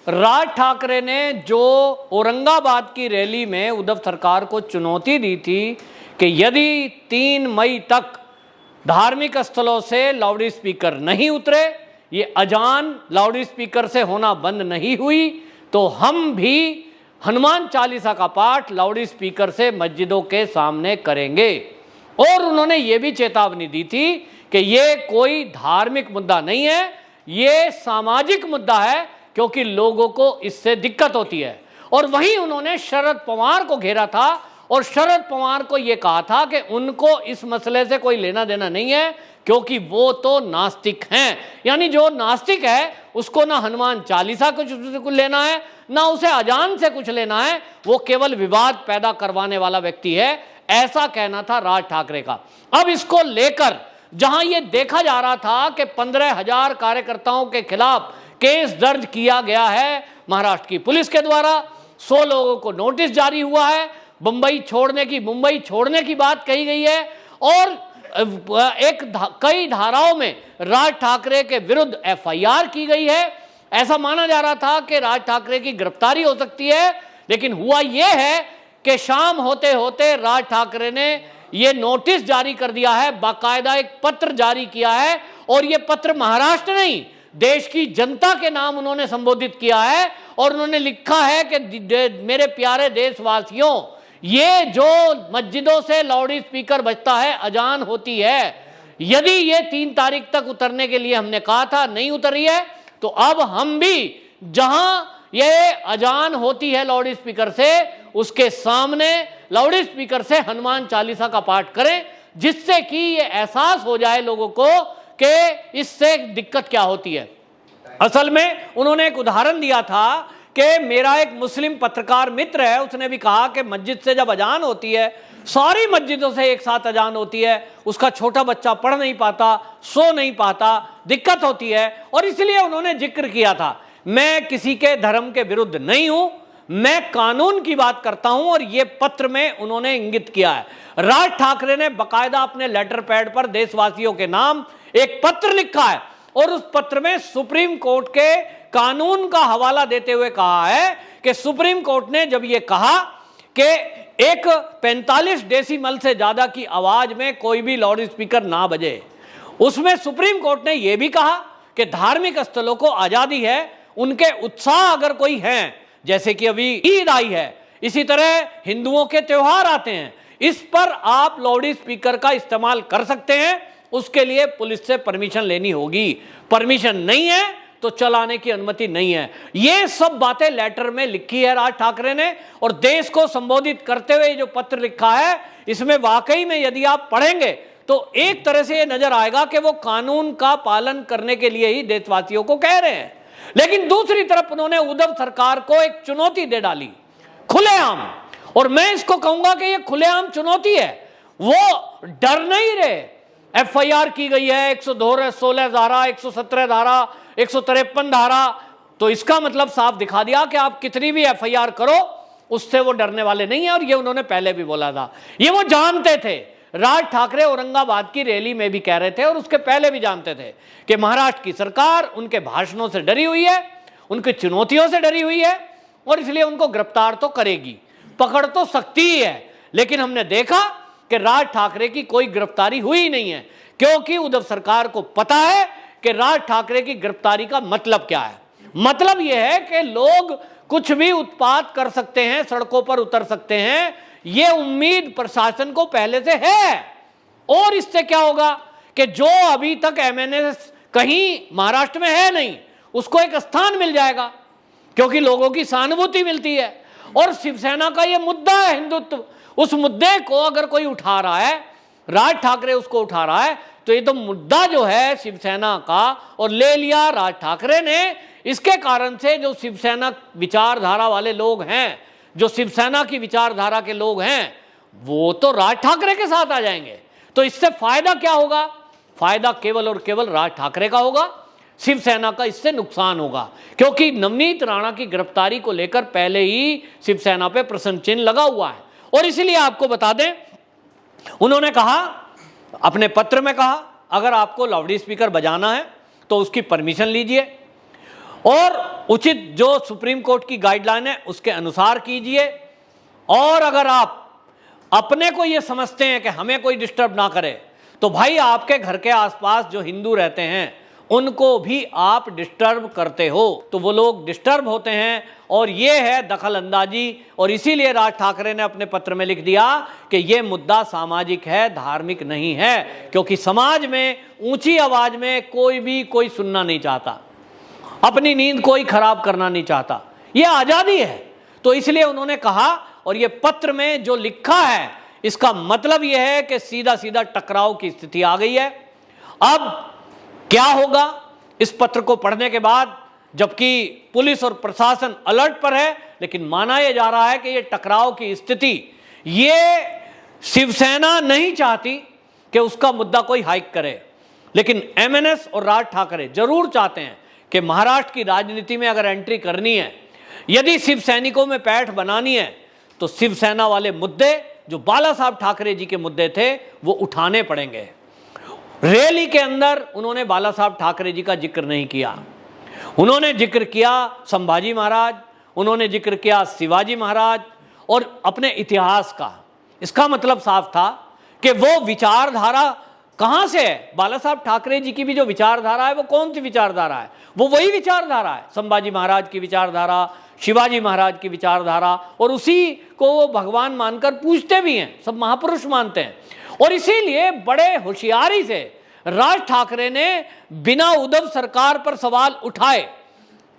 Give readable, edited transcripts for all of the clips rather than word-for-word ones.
राज ठाकरे ने जो औरंगाबाद की रैली में उद्धव सरकार को चुनौती दी थी कि यदि 3 मई तक धार्मिक स्थलों से लाउड स्पीकर नहीं उतरे, ये अजान लाउड स्पीकर से होना बंद नहीं हुई, तो हम भी हनुमान चालीसा का पाठ लाउड स्पीकर से मस्जिदों के सामने करेंगे। और उन्होंने ये भी चेतावनी दी थी कि ये कोई धार्मिक मुद्दा नहीं है, ये सामाजिक मुद्दा है, क्योंकि लोगों को इससे दिक्कत होती है। और वहीं उन्होंने शरद पवार को घेरा था और शरद पवार को यह कहा था कि उनको इस मसले से कोई लेना देना नहीं है, क्योंकि वो तो नास्तिक हैं। यानी जो नास्तिक है उसको ना हनुमान चालीसा कुछ लेना है, ना उसे अजान से कुछ लेना है, वो केवल विवाद पैदा करवाने वाला व्यक्ति है, ऐसा कहना था राज ठाकरे का। अब इसको लेकर जहां ये देखा जा रहा था कि 15,000 कार्यकर्ताओं के खिलाफ केस दर्ज किया गया है महाराष्ट्र की पुलिस के द्वारा, 100 लोगों को नोटिस जारी हुआ है, मुंबई छोड़ने की बात कही गई है, और कई धाराओं में राज ठाकरे के विरुद्ध एफआईआर की गई है। ऐसा माना जा रहा था कि राज ठाकरे की गिरफ्तारी हो सकती है, लेकिन हुआ यह है कि शाम होते होते राज ठाकरे ने यह नोटिस जारी कर दिया है, बाकायदा एक पत्र जारी किया है, और यह पत्र महाराष्ट्र नहीं, देश की जनता के नाम उन्होंने संबोधित किया है। और उन्होंने लिखा है कि मेरे प्यारे देशवासियों, ये जो मस्जिदों से लाउड स्पीकर बजता है, अजान होती है, यदि ये 3 तारीख तक उतरने के लिए हमने कहा था, नहीं उतरी है, तो अब हम भी जहां ये अजान होती है लाउड स्पीकर से, उसके सामने लाउड स्पीकर से हनुमान चालीसा का पाठ करें, जिससे कि ये एहसास हो जाए लोगों को कि इससे दिक्कत क्या होती है। असल में उन्होंने एक उदाहरण दिया था कि मेरा एक मुस्लिम पत्रकार मित्र है, उसने भी कहा कि मस्जिद से जब अजान होती है, सारी मस्जिदों से एक साथ अजान होती है, उसका छोटा बच्चा पढ़ नहीं पाता, सो नहीं पाता, दिक्कत होती है। और इसलिए उन्होंने जिक्र किया था, मैं किसी के धर्म के विरुद्ध नहीं हूं, मैं कानून की बात करता हूं, और यह पत्र में उन्होंने इंगित किया है। राज ठाकरे ने बकायदा अपने लेटर पैड पर देशवासियों के नाम एक पत्र लिखा है, और उस पत्र में सुप्रीम कोर्ट के कानून का हवाला देते हुए कहा है कि सुप्रीम कोर्ट ने जब यह कहा कि एक 45 डेसिबल से ज्यादा की आवाज में कोई भी लाउड स्पीकर ना बजे, उसमें सुप्रीम कोर्ट ने यह भी कहा कि धार्मिक स्थलों को आजादी है, उनके उत्साह अगर कोई है, जैसे कि अभी ईद आई है, इसी तरह हिंदुओं के त्योहार आते हैं, इस पर आप लाउड स्पीकर का इस्तेमाल कर सकते हैं, उसके लिए पुलिस से परमिशन लेनी होगी, परमिशन नहीं है तो चलाने की अनुमति नहीं है। ये सब बातें लेटर में लिखी है राज ठाकरे ने, और देश को संबोधित करते हुए जो पत्र लिखा है, इसमें वाकई में यदि आप पढ़ेंगे तो एक तरह से ये नजर आएगा कि वो कानून का पालन करने के लिए ही देशवासियों को कह रहे हैं। लेकिन दूसरी तरफ उन्होंने उद्धव सरकार को एक चुनौती दे डाली खुलेआम, और मैं इसको कहूंगा कि ये खुलेआम चुनौती है, वो डर नहीं रहे। एफआईआर की गई है 116 धारा, 117 धारा, 153 धारा, तो इसका मतलब साफ दिखा दिया कि आप कितनी भी एफआईआर करो, उससे वो डरने वाले नहीं है। और ये उन्होंने पहले भी बोला था, ये वो जानते थे। राज ठाकरे औरंगाबाद की रैली में भी कह रहे थे, और उसके पहले भी जानते थे कि महाराष्ट्र की सरकार उनके भाषणों से डरी हुई है, उनकी चुनौतियों से डरी हुई है, और इसलिए उनको गिरफ्तार तो करेगी, पकड़ तो सकती ही है। लेकिन हमने देखा कि राज ठाकरे की कोई गिरफ्तारी हुई नहीं है, क्योंकि उद्धव सरकार को पता है कि राज ठाकरे की गिरफ्तारी का मतलब क्या है। मतलब यह है कि लोग कुछ भी उत्पात कर सकते हैं, सड़कों पर उतर सकते हैं, यह उम्मीद प्रशासन को पहले से है। और इससे क्या होगा कि जो अभी तक एमएनएस कहीं महाराष्ट्र में है नहीं, उसको एक स्थान मिल जाएगा, क्योंकि लोगों की सहानुभूति मिलती है। और शिवसेना का यह मुद्दा है हिंदुत्व, उस मुद्दे को अगर कोई उठा रहा है, राज ठाकरे उसको उठा रहा है, तो ये तो मुद्दा जो है शिवसेना का, और ले लिया राज ठाकरे ने। इसके कारण से जो शिवसेना विचारधारा वाले लोग हैं, जो शिवसेना की विचारधारा के लोग हैं, वो तो राज ठाकरे के साथ आ जाएंगे। तो इससे फायदा क्या होगा? फायदा केवल और केवल राज ठाकरे का होगा, शिवसेना का इससे नुकसान होगा, क्योंकि नवनीत राणा की गिरफ्तारी को लेकर पहले ही शिवसेना पे प्रश्न चिन्ह लगा हुआ है। और इसलिए आपको बता दें, उन्होंने कहा, अपने पत्र में कहा, अगर आपको लाउड स्पीकर बजाना है तो उसकी परमिशन लीजिए। और उचित जो सुप्रीम कोर्ट की गाइडलाइन है उसके अनुसार कीजिए। और अगर आप अपने को ये समझते हैं कि हमें कोई डिस्टर्ब ना करे, तो भाई आपके घर के आसपास जो हिंदू रहते हैं उनको भी आप डिस्टर्ब करते हो, तो वो लोग डिस्टर्ब होते हैं। और ये है दखल अंदाजी। और इसीलिए राज ठाकरे ने अपने पत्र में लिख दिया कि ये मुद्दा सामाजिक है, धार्मिक नहीं है, क्योंकि समाज में ऊंची आवाज में कोई सुनना नहीं चाहता, अपनी नींद कोई खराब करना नहीं चाहता, ये आजादी है। तो इसलिए उन्होंने कहा, और ये पत्र में जो लिखा है इसका मतलब यह है कि सीधा सीधा टकराव की स्थिति आ गई है। अब क्या होगा इस पत्र को पढ़ने के बाद, जबकि पुलिस और प्रशासन अलर्ट पर है, लेकिन माना यह जा रहा है कि यह टकराव की स्थिति, ये शिवसेना नहीं चाहती कि उसका मुद्दा कोई हाइक करे, लेकिन एमएनएस और राज ठाकरे जरूर चाहते हैं कि महाराष्ट्र की राजनीति में अगर एंट्री करनी है, यदि शिव सैनिकों में पैठ बनानी है, तो शिवसेना वाले मुद्दे जो बाला साहब ठाकरे जी के मुद्दे थे वो उठाने पड़ेंगे। रैली के अंदर उन्होंने बाला साहब ठाकरे जी का जिक्र नहीं किया, उन्होंने जिक्र किया संभाजी महाराज, उन्होंने जिक्र किया शिवाजी महाराज और अपने इतिहास का। इसका मतलब साफ था कि वो विचारधारा कहां से है। बाला साहब ठाकरे जी की भी जो विचारधारा है वो कौन सी विचारधारा है, वो वही विचारधारा है, संभाजी महाराज की विचारधारा, शिवाजी महाराज की विचारधारा, और उसी को वो भगवान मानकर पूजते भी हैं, सब महापुरुष मानते हैं। और इसीलिए बड़े होशियारी से राज ठाकरे ने बिना उद्धव सरकार पर सवाल उठाए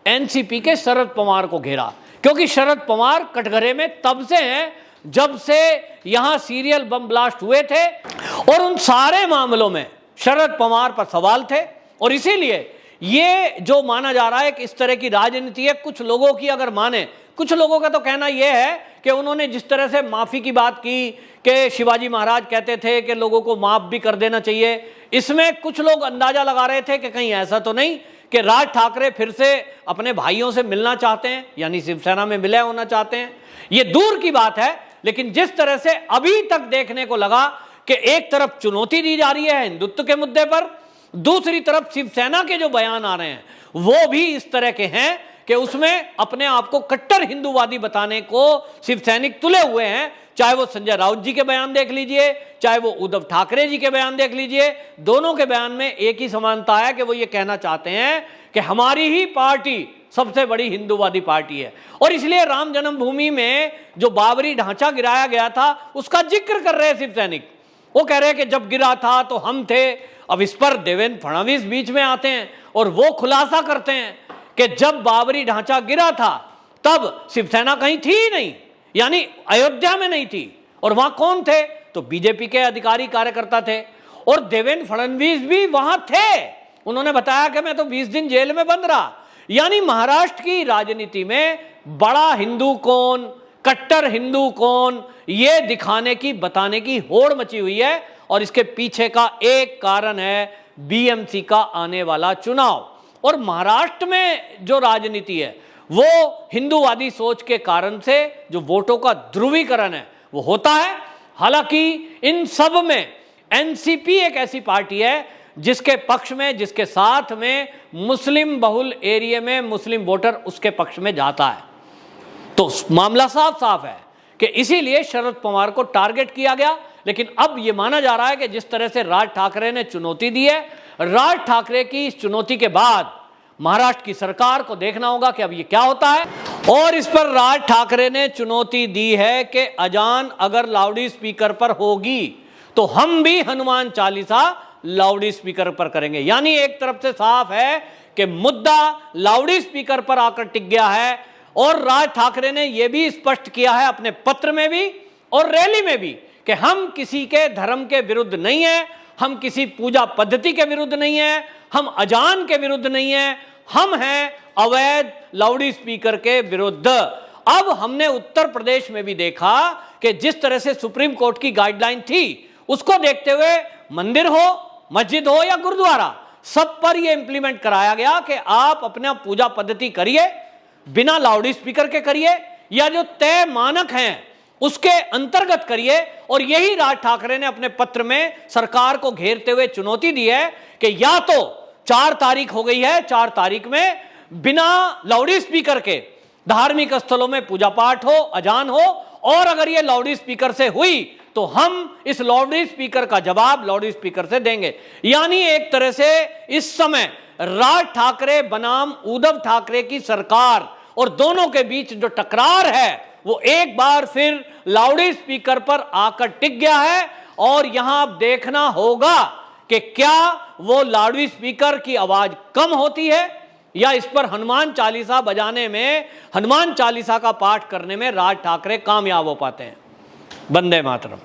एनसीपी के शरद पवार को घेरा, क्योंकि शरद पवार कटघरे में तब से हैं जब से यहां सीरियल बम ब्लास्ट हुए थे, और उन सारे मामलों में शरद पवार पर सवाल थे। और इसीलिए ये जो माना जा रहा है कि इस तरह की राजनीति है, कुछ लोगों की अगर माने, कुछ लोगों का तो कहना यह है कि उन्होंने जिस तरह से माफी की बात की कि शिवाजी महाराज कहते थे कि लोगों को माफ भी कर देना चाहिए, इसमें कुछ लोग अंदाजा लगा रहे थे कि कहीं ऐसा तो नहीं कि राज ठाकरे फिर से अपने भाइयों से मिलना चाहते हैं, यानी शिवसेना में विलय होना चाहते हैं। ये दूर की बात है, लेकिन जिस तरह से अभी तक देखने को लगा कि एक तरफ चुनौती दी जा रही है हिंदुत्व के मुद्दे पर, दूसरी तरफ शिवसेना के जो बयान आ रहे हैं वो भी इस तरह के हैं कि उसमें अपने आप को कट्टर हिंदूवादी बताने को शिवसैनिक तुले हुए हैं। चाहे वो संजय राउत जी के बयान देख लीजिए, चाहे वो उद्धव ठाकरे जी के बयान देख लीजिए, दोनों के बयान में एक ही समानता है कि वो ये कहना चाहते हैं कि हमारी ही पार्टी सबसे बड़ी हिंदूवादी पार्टी है। और इसलिए राम जन्मभूमि में जो बाबरी ढांचा गिराया गया था उसका जिक्र कर रहे हैं शिवसैनिक। वो कह रहे हैं कि जब गिरा था तो हम थे। अब इस पर देवेंद्र फडणवीस बीच में आते हैं और वो खुलासा करते हैं कि जब बाबरी ढांचा गिरा था तब शिवसेना कहीं थी ही नहीं, यानी अयोध्या में नहीं थी। और वहां कौन थे? तो बीजेपी के अधिकारी कार्यकर्ता थे, और देवेंद्र फडणवीस भी वहां थे। उन्होंने बताया कि मैं तो 20 दिन जेल में बंद रहा। यानी महाराष्ट्र की राजनीति में बड़ा हिंदू कौन, कट्टर हिंदू कौन, ये दिखाने की बताने की होड़ मची हुई है। और इसके पीछे का एक कारण है बीएमसी का आने वाला चुनाव। और महाराष्ट्र में जो राजनीति है वो हिंदूवादी सोच के कारण से जो वोटों का ध्रुवीकरण है वो होता है। हालांकि इन सब में एनसीपी एक ऐसी पार्टी है जिसके पक्ष में, जिसके साथ में मुस्लिम बहुल एरिया में मुस्लिम वोटर उसके पक्ष में जाता है। तो मामला साफ साफ है कि इसीलिए शरद पवार को टारगेट किया गया। लेकिन अब यह माना जा रहा है कि जिस तरह से राज ठाकरे ने चुनौती दी है, राज ठाकरे की इस चुनौती के बाद महाराष्ट्र की सरकार को देखना होगा कि अब ये क्या होता है। और इस पर राज ठाकरे ने चुनौती दी है कि अजान अगर लाउड स्पीकर पर होगी तो हम भी हनुमान चालीसा लाउड स्पीकर पर करेंगे। यानी एक तरफ से साफ है कि मुद्दा लाउड स्पीकर पर आकर टिक गया है। और राज ठाकरे ने यह भी स्पष्ट किया है अपने पत्र में भी और रैली में भी कि हम किसी के धर्म के विरुद्ध नहीं है, हम किसी पूजा पद्धति के विरुद्ध नहीं है, हम अजान के विरुद्ध नहीं है, हम हैं अवैध लाउड स्पीकर के विरुद्ध। अब हमने उत्तर प्रदेश में भी देखा कि जिस तरह से सुप्रीम कोर्ट की गाइडलाइन थी उसको देखते हुए मंदिर हो, मस्जिद हो या गुरुद्वारा, सब पर यह इंप्लीमेंट कराया गया कि आप अपना पूजा पद्धति करिए, बिना लाउड स्पीकर के करिए या जो तय मानक हैं उसके अंतर्गत करिए। और यही राज ठाकरे ने अपने पत्र में सरकार को घेरते हुए चुनौती दी है कि या तो 4 तारीख हो गई है, 4 तारीख में बिना लाउड स्पीकर के धार्मिक स्थलों में पूजा पाठ हो, अजान हो, और अगर ये लाउड स्पीकर से हुई तो हम इस लाउड स्पीकर का जवाब लाउड स्पीकर से देंगे। यानी एक तरह से इस समय राज ठाकरे बनाम उद्धव ठाकरे की सरकार और दोनों के बीच जो टकरार है वो एक बार फिर लाउड स्पीकर पर आकर टिक गया है। और यहां अब देखना होगा कि क्या वो लाउड स्पीकर की आवाज कम होती है या इस पर हनुमान चालीसा बजाने में, हनुमान चालीसा का पाठ करने में राज ठाकरे कामयाब हो पाते हैं। वंदे मातरम।